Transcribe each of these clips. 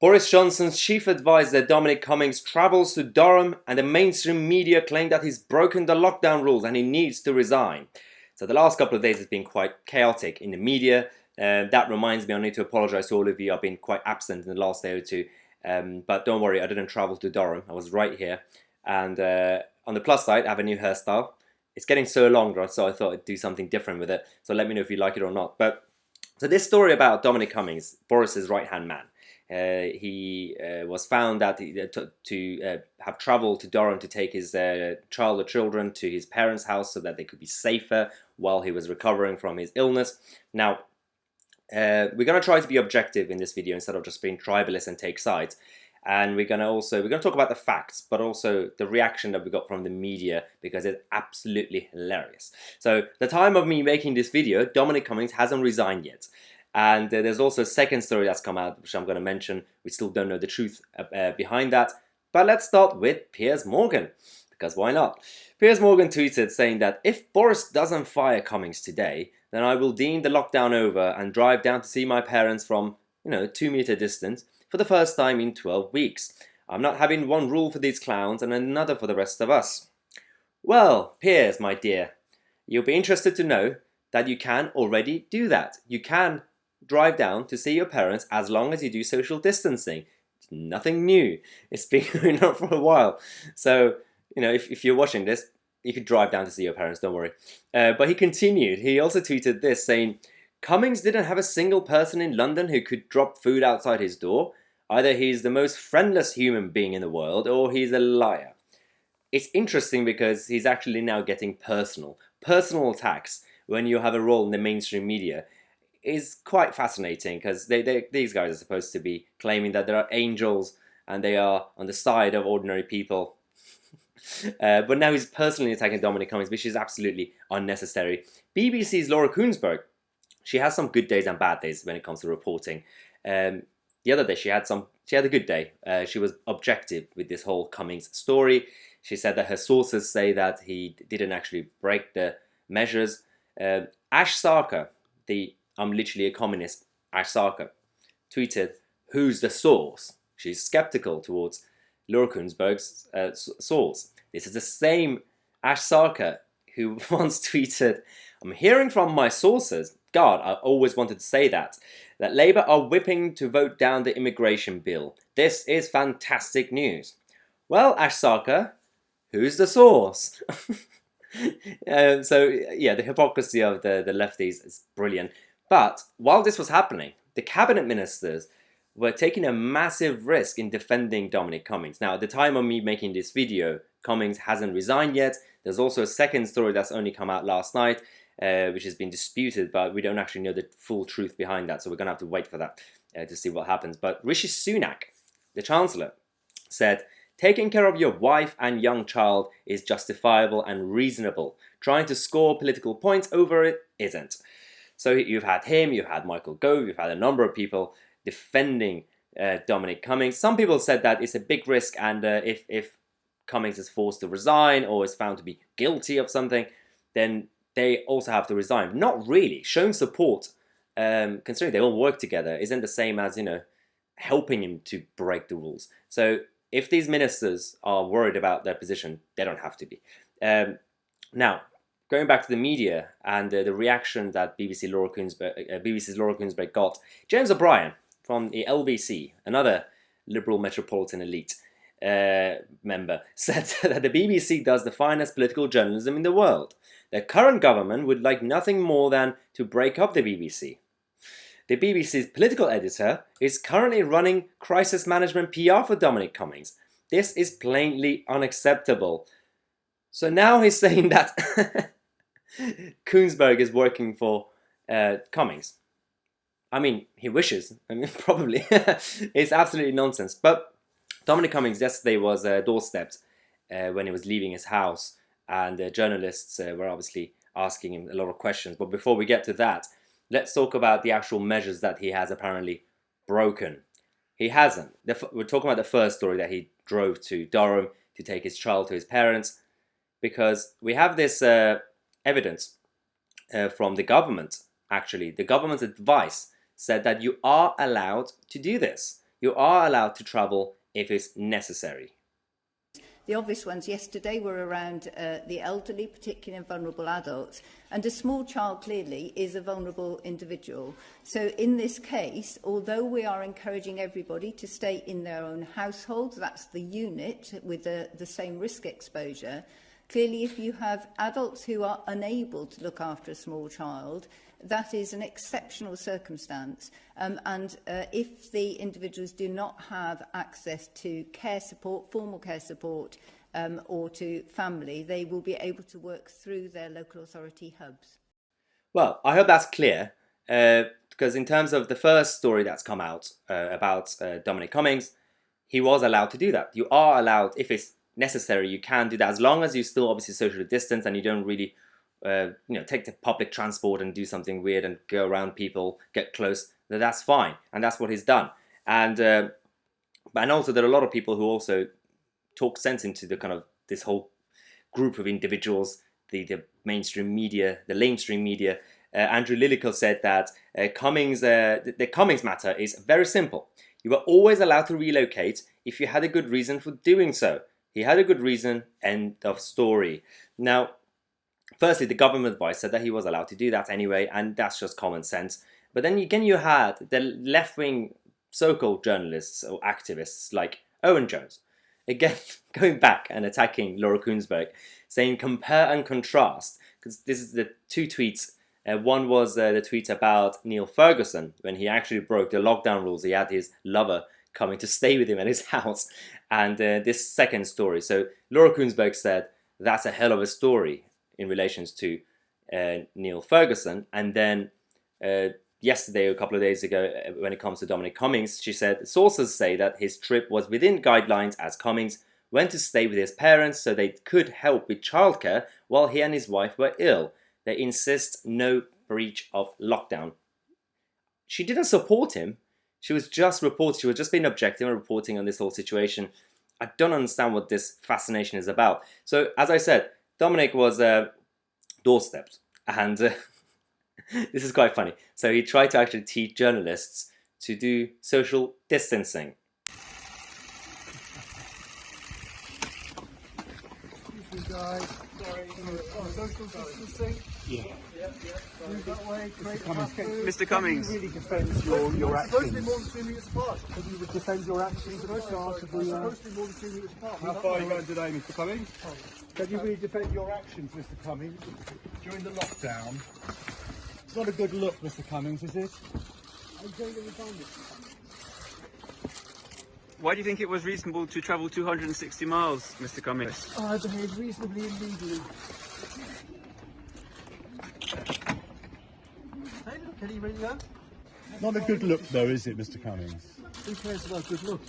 Boris Johnson's chief advisor Dominic Cummings travels to Durham, and the mainstream media claim that he's broken the lockdown rules and he needs to resign. So the last couple of days has been quite chaotic in the media. That reminds me, I need to apologise to all of you. I've been quite absent in the last day or two. But don't worry, I didn't travel to Durham. I was right here. And on the plus side, I have a new hairstyle. It's getting so long, so I thought I'd do something different with it. So let me know if you like it or not. But so this story about Dominic Cummings, Boris's right-hand man. He was found that to have travelled to Durham to take his child or children to his parents' house so that they could be safer while he was recovering from his illness. Now, we're going to try to be objective in this video instead of just being tribalist and take sides. And we're going to talk about the facts, but also the reaction that we got from the media, because it's absolutely hilarious. So the time of me making this video, Dominic Cummings hasn't resigned yet. And there's also a second story that's come out, which I'm going to mention. We still don't know the truth behind that. But let's start with Piers Morgan, because why not? Piers Morgan tweeted saying that if Boris doesn't fire Cummings today, then I will deem the lockdown over and drive down to see my parents from, 2-meter distance for the first time in 12 weeks. I'm not having one rule for these clowns and another for the rest of us. Well, Piers, my dear, you'll be interested to know that you can already do that. You can drive down to see your parents as long as you do social distancing. It's nothing new. It's been going on for a while. So, if you're watching this, you could drive down to see your parents, don't worry. But he continued. He also tweeted this saying, Cummings didn't have a single person in London who could drop food outside his door. Either he's the most friendless human being in the world or he's a liar. It's interesting because he's actually now getting personal. Personal attacks when you have a role in the mainstream media is quite fascinating, because these guys are supposed to be claiming that there are angels and they are on the side of ordinary people. But now he's personally attacking Dominic Cummings, which is absolutely unnecessary. BBC's Laura Kuenssberg, she has some good days and bad days when it comes to reporting. The other day she had a good day. She was objective with this whole Cummings story. She said that her sources say that he didn't actually break the measures. Ash Sarkar, the I'm literally a communist, Ash Sarkar, tweeted, "Who's the source?" She's skeptical towards Laura Kuenssberg's source. This is the same Ash Sarkar who once tweeted, "I'm hearing from my sources, God, I always wanted to say that Labour are whipping to vote down the immigration bill. This is fantastic news." Well, Ash Sarkar, who's the source? The hypocrisy of the lefties is brilliant. But while this was happening, the cabinet ministers were taking a massive risk in defending Dominic Cummings. Now, at the time of me making this video, Cummings hasn't resigned yet. There's also a second story that's only come out last night, which has been disputed, but we don't actually know the full truth behind that, so we're going to have to wait for that to see what happens. But Rishi Sunak, the Chancellor, said, "Taking care of your wife and young child is justifiable and reasonable. Trying to score political points over it isn't." So you've had him, you've had Michael Gove, you've had a number of people defending Dominic Cummings. Some people said that it's a big risk, and if Cummings is forced to resign or is found to be guilty of something, then they also have to resign. Not really. Showing support, considering they all work together, isn't the same as, helping him to break the rules. So if these ministers are worried about their position, they don't have to be. Now, going back to the media and the reaction that BBC's Laura Kuenssberg got, James O'Brien from the LBC, another liberal metropolitan elite member, said that the BBC does the finest political journalism in the world. The current government would like nothing more than to break up the BBC. The BBC's political editor is currently running crisis management PR for Dominic Cummings. This is plainly unacceptable. So now he's saying that Kuenssberg is working for Cummings. I mean, he wishes. I mean, probably. It's absolutely nonsense. But Dominic Cummings yesterday was doorstepped when he was leaving his house, and journalists were obviously asking him a lot of questions. But before we get to that, let's talk about the actual measures that he has apparently broken. He hasn't. We're talking about the first story, that he drove to Durham to take his child to his parents, because we have this evidence from the government. Actually, the government's advice said that you are allowed to do this. You are allowed to travel if it's necessary. The obvious ones yesterday were around the elderly, particularly vulnerable adults, and a small child clearly is a vulnerable individual. So in this case, although we are encouraging everybody to stay in their own households, that's the unit with the same risk exposure, clearly if you have adults who are unable to look after a small child, that is an exceptional circumstance. And if the individuals do not have access to care support, formal care support, or to family, they will be able to work through their local authority hubs. Well, I hope that's clear, because in terms of the first story that's come out about Dominic Cummings, he was allowed to do that. You are allowed, if it's necessary, you can do that, as long as you still obviously socially distance and you don't really take the public transport and do something weird and go around people, get close. That's fine, and that's what he's done. And also there are a lot of people who also talk sense into the kind of this whole group of individuals, the mainstream media, the lamestream media. Andrew Lillico said that the Cummings matter is very simple. You were always allowed to relocate if you had a good reason for doing so. He had a good reason, end of story. Now, firstly, the government advice said that he was allowed to do that anyway, and that's just common sense. But then again, you had the left-wing so-called journalists or activists like Owen Jones, again, going back and attacking Laura Kuenssberg, saying compare and contrast, because this is the two tweets. One was the tweet about Neil Ferguson, when he actually broke the lockdown rules. He had his lover coming to stay with him at his house. And this second story. So Laura Kuenssberg said, that's a hell of a story in relations to Neil Ferguson. And then yesterday, a couple of days ago, when it comes to Dominic Cummings, she said, sources say that his trip was within guidelines as Cummings went to stay with his parents so they could help with childcare while he and his wife were ill. They insist no breach of lockdown. She didn't support him. She was just reporting, she was just being objective and reporting on this whole situation. I don't understand what this fascination is about. So, as I said, Dominic was doorstepped, and this is quite funny. So he tried to actually teach journalists to do social distancing. Social distancing? Yeah. Move that way, Mr. Cummings. Can you really defend your actions? Supposed to be more than 2 metres apart. Can you defend your actions? Supposed to be more than 2 metres apart. How far are you going today, Mr. Cummings? Can you really defend your actions, Mr. Cummings, during the lockdown? It's not a good look, Mr. Cummings, is it? I'm going to resign it. Why do you think it was reasonable to travel 260 miles, Mr. Cummings? I behaved reasonably and legally. Hey, look, can you really go? Not a good look, though, is it, Mr. Cummings? Who cares about good look?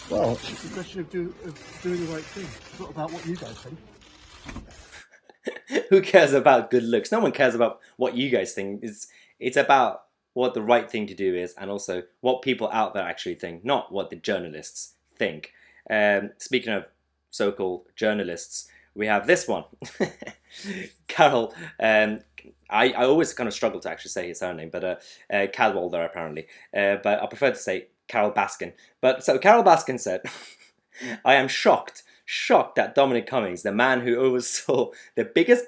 Well, It's a question of doing the right thing. It's not about what you guys think. Who cares about good looks? No one cares about what you guys think. It's about what the right thing to do is, and also what people out there actually think, not what the journalists think. Speaking of so-called journalists, we have this one. Carol, I always kind of struggle to actually say his surname, but Cadwalder apparently. But I prefer to say Carol Baskin. But so Carol Baskin said, I am shocked that Dominic Cummings, the man who oversaw the biggest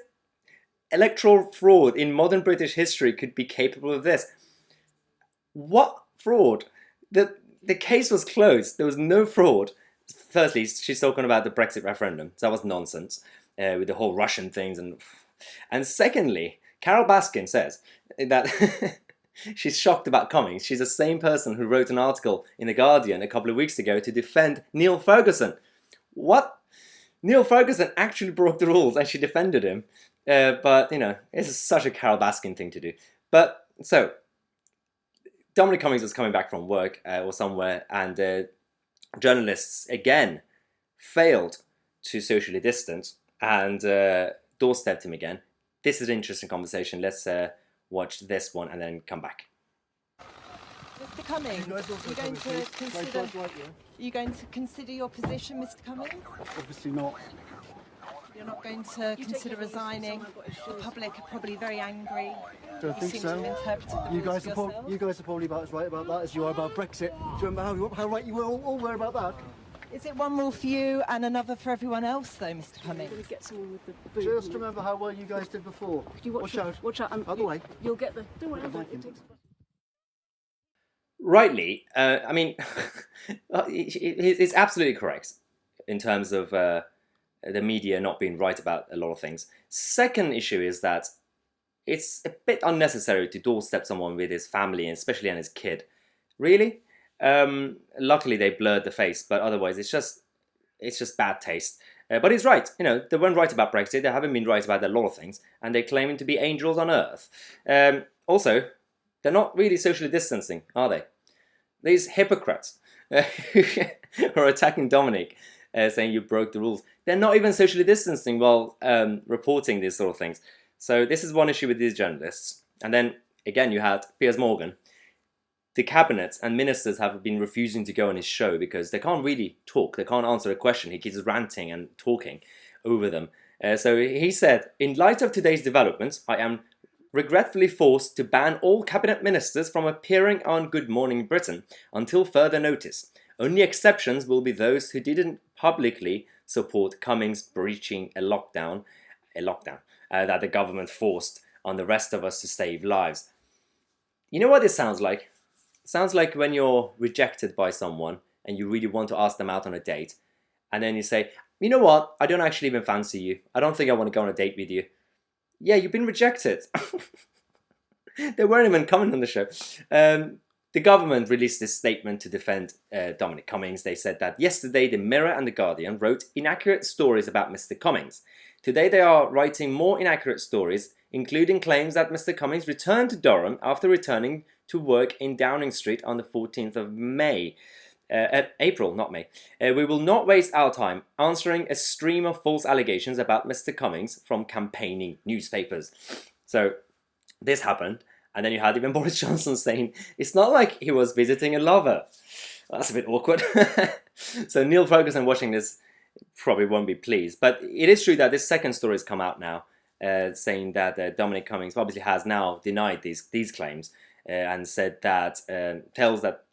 electoral fraud in modern British history, could be capable of this. What fraud? The case was closed. There was no fraud. Firstly, she's talking about the Brexit referendum. So that was nonsense with the whole Russian things. And secondly, Carol Baskin says that she's shocked about Cummings. She's the same person who wrote an article in The Guardian a couple of weeks ago to defend Neil Ferguson. What? Neil Ferguson actually broke the rules and she defended him. But, this is such a Carol Baskin thing to do. But, so, Dominic Cummings was coming back from work or somewhere, and journalists, again, failed to socially distance and doorstepped him again. This is an interesting conversation. Let's watch this one and then come back. Mr. Cummings, are you going to consider your position, Mr. Cummings? Obviously not. You're not going to consider resigning. The public are probably very angry. Don't You think seem so. to have interpreted the You rules guys, for are yourself. you guys are probably about as right about that as you are about Brexit. Do you remember how right you were all were about that? Is it one rule for you and another for everyone else, though, Mr. Cummings? Get someone with the boot. Just remember how well you guys did before. You watch out. Watch out. Out the way. You'll get the. Don't worry about it. Rightly, I mean, it's absolutely correct in terms of the media not being right about a lot of things. Second issue is that it's a bit unnecessary to doorstep someone with his family, and especially and his kid. Really? Luckily they blurred the face, but otherwise it's just bad taste. But he's right. You know, they weren't right about Brexit. They haven't been right about a lot of things, and they're claiming to be angels on earth. Also, they're not really socially distancing, are they? These hypocrites who are attacking Dominic, saying you broke the rules. They're not even socially distancing while reporting these sort of things. So this is one issue with these journalists. And then, again, you had Piers Morgan. The cabinet and ministers have been refusing to go on his show because they can't really talk. They can't answer a question. He keeps ranting and talking over them. So he said, in light of today's developments, I am regretfully forced to ban all cabinet ministers from appearing on Good Morning Britain until further notice. Only exceptions will be those who didn't publicly support Cummings breaching a lockdown that the government forced on the rest of us to save lives. You know what this sounds like? It sounds like when you're rejected by someone and you really want to ask them out on a date, and then you say, you know what, I don't actually even fancy you. I don't think I want to go on a date with you. Yeah, you've been rejected. They weren't even coming on the show. The government released this statement to defend Dominic Cummings. They said that yesterday the Mirror and the Guardian wrote inaccurate stories about Mr. Cummings. Today they are writing more inaccurate stories, including claims that Mr. Cummings returned to Durham after returning to work in Downing Street on the 14th of May. April, not May. We will not waste our time answering a stream of false allegations about Mr. Cummings from campaigning newspapers. So this happened, and then you had even Boris Johnson saying it's not like he was visiting a lover. That's a bit awkward. So Neil Ferguson watching this probably won't be pleased, but it is true that this second story has come out now, saying that Dominic Cummings obviously has now denied these claims. And said that, tells that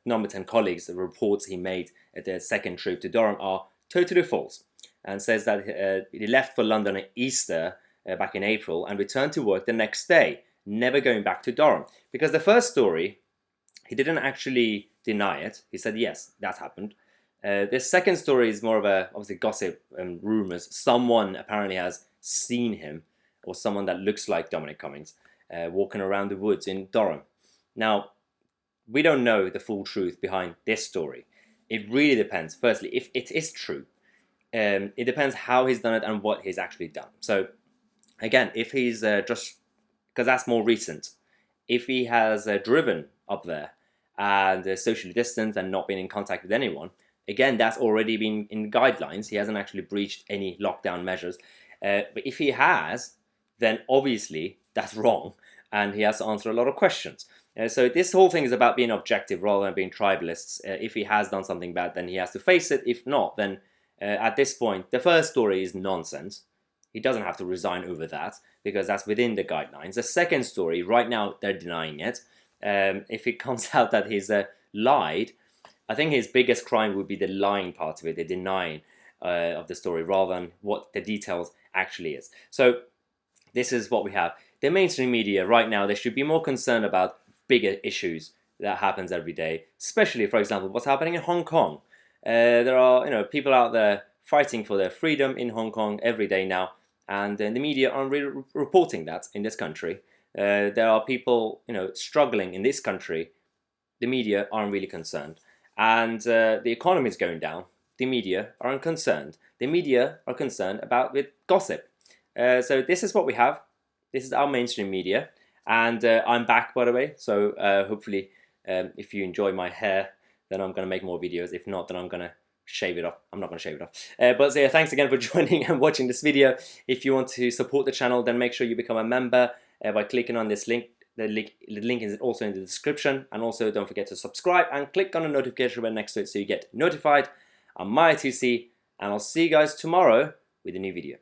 number 10 colleagues the reports he made at their second trip to Durham are totally false, and says that he left for London at Easter back in April and returned to work the next day, never going back to Durham. Because the first story, he didn't actually deny it. He said, yes, that happened. This second story is more of a, obviously, gossip and rumours. Someone apparently has seen him, or someone that looks like Dominic Cummings, walking around the woods in Durham. Now, we don't know the full truth behind this story. It really depends. Firstly, if it is true, it depends how he's done it and what he's actually done. So, again, if he's just, because that's more recent, if he has driven up there and socially distanced and not been in contact with anyone, again, that's already been in guidelines. He hasn't actually breached any lockdown measures. But if he has, then obviously that's wrong, and he has to answer a lot of questions. So this whole thing is about being objective rather than being tribalists. If he has done something bad, then he has to face it. If not, then at this point, the first story is nonsense. He doesn't have to resign over that because that's within the guidelines. The second story, right now, they're denying it. If it comes out that he's lied, I think his biggest crime would be the lying part of it, the denying of the story, rather than what the details actually is. So this is what we have. The mainstream media right now, they should be more concerned about bigger issues that happens every day, especially, for example, what's happening in Hong Kong. There are, people out there fighting for their freedom in Hong Kong every day now, and the media aren't really reporting that in this country. There are people, struggling in this country. The media aren't really concerned, and the economy is going down. The media aren't concerned. The media are concerned about with gossip. So this is what we have. This is our mainstream media. And I'm back, by the way, so hopefully if you enjoy my hair, then I'm going to make more videos. If not, then I'm going to shave it off. I'm not going to shave it off. But yeah, thanks again for joining and watching this video. If you want to support the channel, then make sure you become a member by clicking on this link. The link is also in the description. And also don't forget to subscribe and click on the notification bell next to it so you get notified. I'm Tousi, and I'll see you guys tomorrow with a new video.